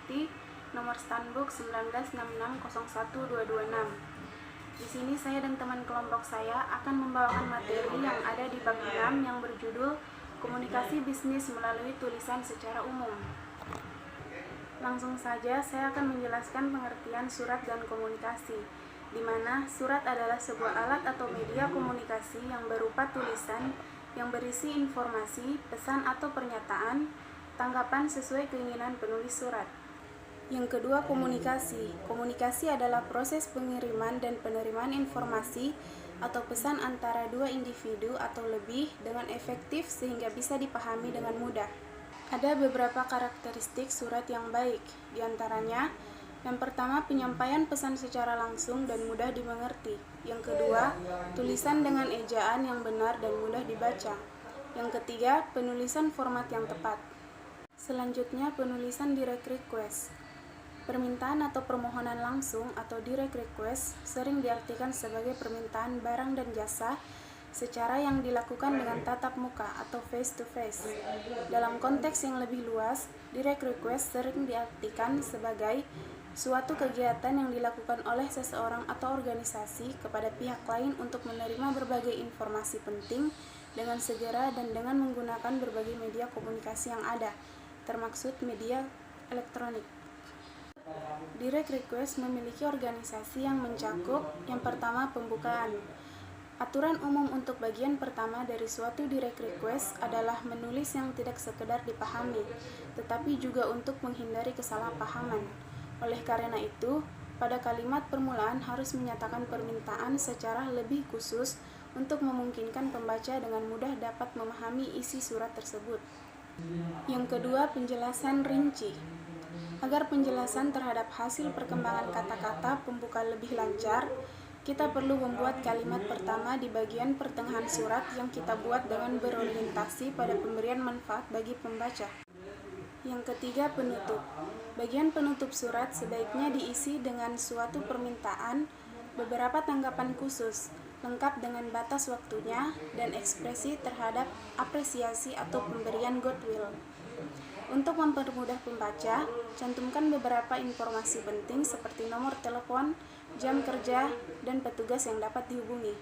bukti nomor Stanbook 196601226. Di sini saya dan teman kelompok saya akan membawakan materi yang ada di bab 6 yang berjudul Komunikasi Bisnis Melalui Tulisan Secara Umum. Langsung saja saya akan menjelaskan pengertian surat dan komunikasi, di mana surat adalah sebuah alat atau media komunikasi yang berupa tulisan yang berisi informasi, pesan atau pernyataan, tanggapan sesuai keinginan penulis surat. Yang kedua, komunikasi. Komunikasi adalah proses pengiriman dan penerimaan informasi atau pesan antara dua individu atau lebih dengan efektif sehingga bisa dipahami dengan mudah. Ada beberapa karakteristik surat yang baik, diantaranya yang pertama, penyampaian pesan secara langsung dan mudah dimengerti. Yang kedua, tulisan dengan ejaan yang benar dan mudah dibaca. Yang ketiga, penulisan format yang tepat. Selanjutnya, penulisan direct request. Permintaan atau permohonan langsung atau direct request sering diartikan sebagai permintaan barang dan jasa secara yang dilakukan dengan tatap muka atau face to face. Dalam konteks yang lebih luas, direct request sering diartikan sebagai suatu kegiatan yang dilakukan oleh seseorang atau organisasi kepada pihak lain untuk menerima berbagai informasi penting dengan segera dan dengan menggunakan berbagai media komunikasi yang ada, termaksud media elektronik. Direct request memiliki organisasi yang mencakup yang pertama, pembukaan. Aturan umum untuk bagian pertama dari suatu direct request adalah menulis yang tidak sekedar dipahami, tetapi juga untuk menghindari kesalahpahaman. Oleh karena itu, pada kalimat permulaan harus menyatakan permintaan secara lebih khusus untuk memungkinkan pembaca dengan mudah dapat memahami isi surat tersebut. Yang kedua, penjelasan rinci. Agar penjelasan terhadap hasil perkembangan kata-kata pembuka lebih lancar, kita perlu membuat kalimat pertama di bagian pertengahan surat yang kita buat dengan berorientasi pada pemberian manfaat bagi pembaca. Yang ketiga, penutup. Bagian penutup surat sebaiknya diisi dengan suatu permintaan, beberapa tanggapan khusus, lengkap dengan batas waktunya, dan ekspresi terhadap apresiasi atau pemberian goodwill. Untuk mempermudah pembaca, cantumkan beberapa informasi penting seperti nomor telepon, jam kerja, dan petugas yang dapat dihubungi.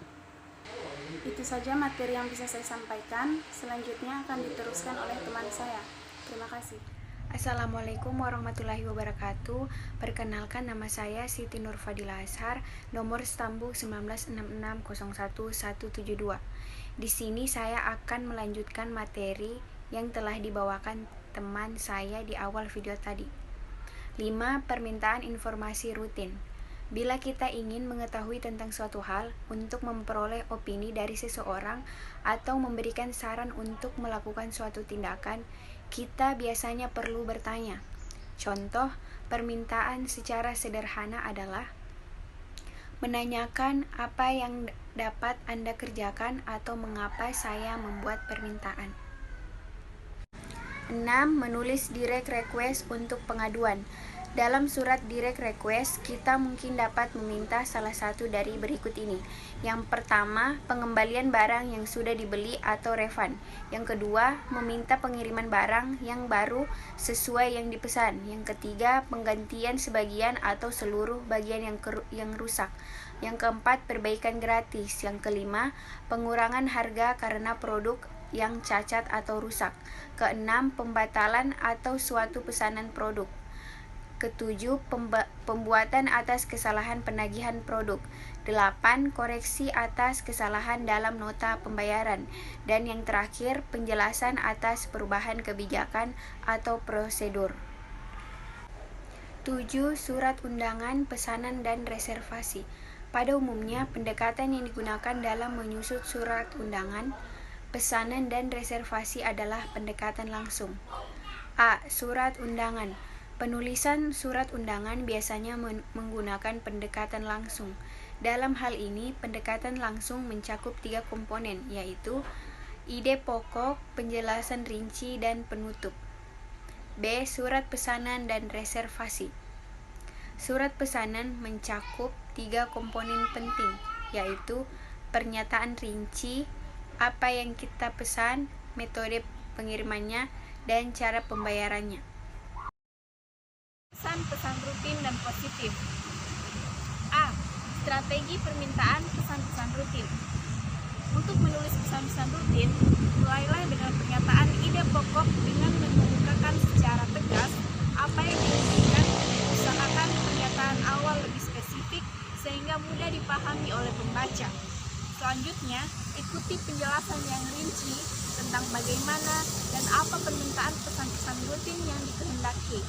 Itu saja materi yang bisa saya sampaikan. Selanjutnya akan diteruskan oleh teman saya. Terima kasih. Assalamualaikum warahmatullahi wabarakatuh. Perkenalkan, nama saya Siti Nur Fadila Ashar, nomor Stanbook 196601172. Di sini saya akan melanjutkan materi yang telah dibawakan teman saya di awal video tadi. 5. Permintaan informasi rutin. Bila kita ingin mengetahui tentang suatu hal untuk memperoleh opini dari seseorang atau memberikan saran untuk melakukan suatu tindakan, kita biasanya perlu bertanya. Contoh permintaan secara sederhana adalah menanyakan apa yang dapat Anda kerjakan atau mengapa saya membuat permintaan. 6. Menulis direct request untuk pengaduan. Dalam surat direct request, kita mungkin dapat meminta salah satu dari berikut ini. Yang pertama, pengembalian barang yang sudah dibeli atau refund. Yang kedua, meminta pengiriman barang yang baru sesuai yang dipesan. Yang ketiga, penggantian sebagian atau seluruh bagian yang rusak. Yang keempat, perbaikan gratis. Yang kelima, pengurangan harga karena produk yang cacat atau rusak. Keenam, pembatalan atau suatu pesanan produk. Ketujuh, pembuatan atas kesalahan penagihan produk. 8. Koreksi atas kesalahan dalam nota pembayaran. Dan yang terakhir, penjelasan atas perubahan kebijakan atau prosedur. 7. Surat undangan, pesanan, dan reservasi. Pada umumnya, pendekatan yang digunakan dalam menyusun surat undangan, pesanan, dan reservasi adalah pendekatan langsung. A. Surat undangan. Penulisan surat undangan biasanya menggunakan pendekatan langsung. Dalam hal ini, pendekatan langsung mencakup 3 komponen, yaitu ide pokok, penjelasan rinci, dan penutup. B. Surat pesanan dan reservasi. Surat pesanan mencakup 3 komponen penting, yaitu pernyataan rinci, apa yang kita pesan, metode pengirimannya, dan cara pembayarannya. pesan rutin dan positif. A. Strategi permintaan pesan-pesan rutin. Untuk menulis pesan-pesan rutin, mulailah dengan pernyataan ide pokok dengan mengemukakan secara tegas apa yang diinginkan. Usahakan pernyataan awal lebih spesifik sehingga mudah dipahami oleh pembaca. Selanjutnya, ikuti penjelasan yang rinci tentang bagaimana dan apa permintaan pesan-pesan rutin yang dikehendaki.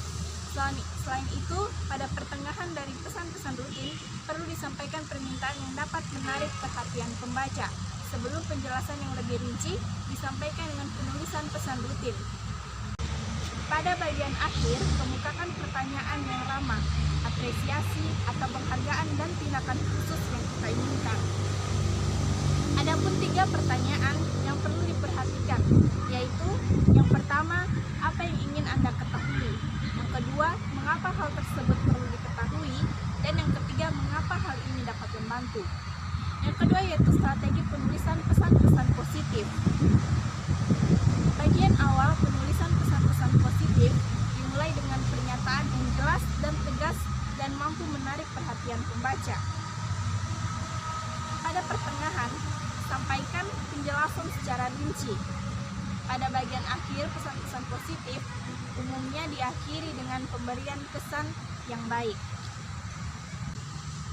Selain itu, pada pertengahan dari pesan-pesan rutin, perlu disampaikan permintaan yang dapat menarik perhatian pembaca. Sebelum penjelasan yang lebih rinci, disampaikan dengan penulisan pesan rutin. Pada bagian akhir, kemukakan pertanyaan yang ramah, apresiasi atau penghargaan dan tindakan khusus yang kita inginkan. Adapun 3 pertanyaan yang perlu diperhatikan, yaitu yang pertama, apa yang ingin Anda ketahui? Yang kedua, mengapa hal tersebut perlu diketahui? Dan yang ketiga, mengapa hal ini dapat membantu? Yang kedua yaitu strategi penulisan pesan-pesan positif. Bagian awal penulisan pesan-pesan positif dimulai dengan pernyataan yang jelas dan tegas dan mampu menarik perhatian pembaca. Pada pertengahan, sampaikan penjelasan secara rinci. Pada bagian akhir pesan-pesan positif umumnya diakhiri dengan pemberian kesan yang baik.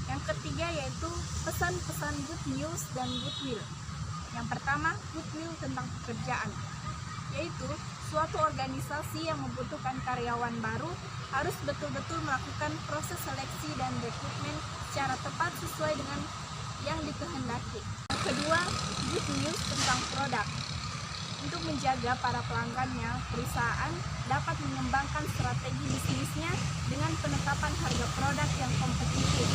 Yang ketiga yaitu pesan-pesan good news dan goodwill. Yang pertama, goodwill tentang pekerjaan, yaitu suatu organisasi yang membutuhkan karyawan baru harus betul-betul melakukan proses seleksi dan rekrutmen secara tepat sesuai dengan yang dikehendaki. Yang kedua, good news tentang produk. Untuk menjaga para pelanggannya, perusahaan dapat mengembangkan strategi bisnisnya dengan penetapan harga produk yang kompetitif,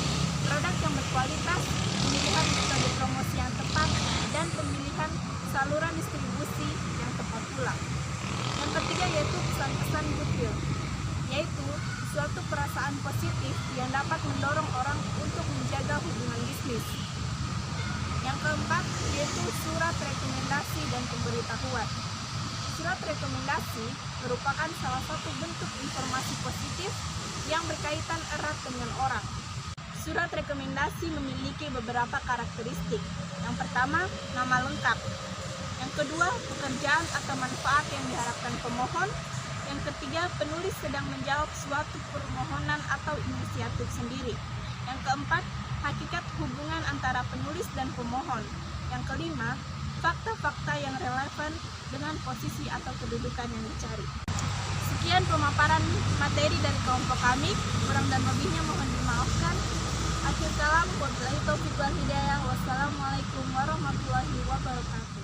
produk yang berkualitas, pemilihan metode promosi yang tepat, dan pemilihan saluran distribusi yang tepat pula. Yang ketiga yaitu pesan-pesan goodwill, yaitu suatu perasaan positif yang dapat mendorong orang untuk menjaga hubungan bisnis. Yang keempat yaitu surat rekomendasi dan pemberitahuan. Surat rekomendasi merupakan salah satu bentuk informasi positif yang berkaitan erat dengan orang. Surat rekomendasi memiliki beberapa karakteristik. Yang pertama, nama lengkap. Yang kedua, pekerjaan atau manfaat yang diharapkan pemohon. Yang ketiga, penulis sedang menjawab suatu permohonan atau inisiatif sendiri. Yang keempat, hakikat hubungan antara penulis dan pemohon. Yang kelima, fakta-fakta yang relevan dengan posisi atau kedudukan yang dicari. Sekian pemaparan materi dari kelompok kami, kurang dan lebihnya mohon dimaafkan. Akhir kalam, wabillahi taufiq wal hidayah. Wassalamualaikum warahmatullahi wabarakatuh.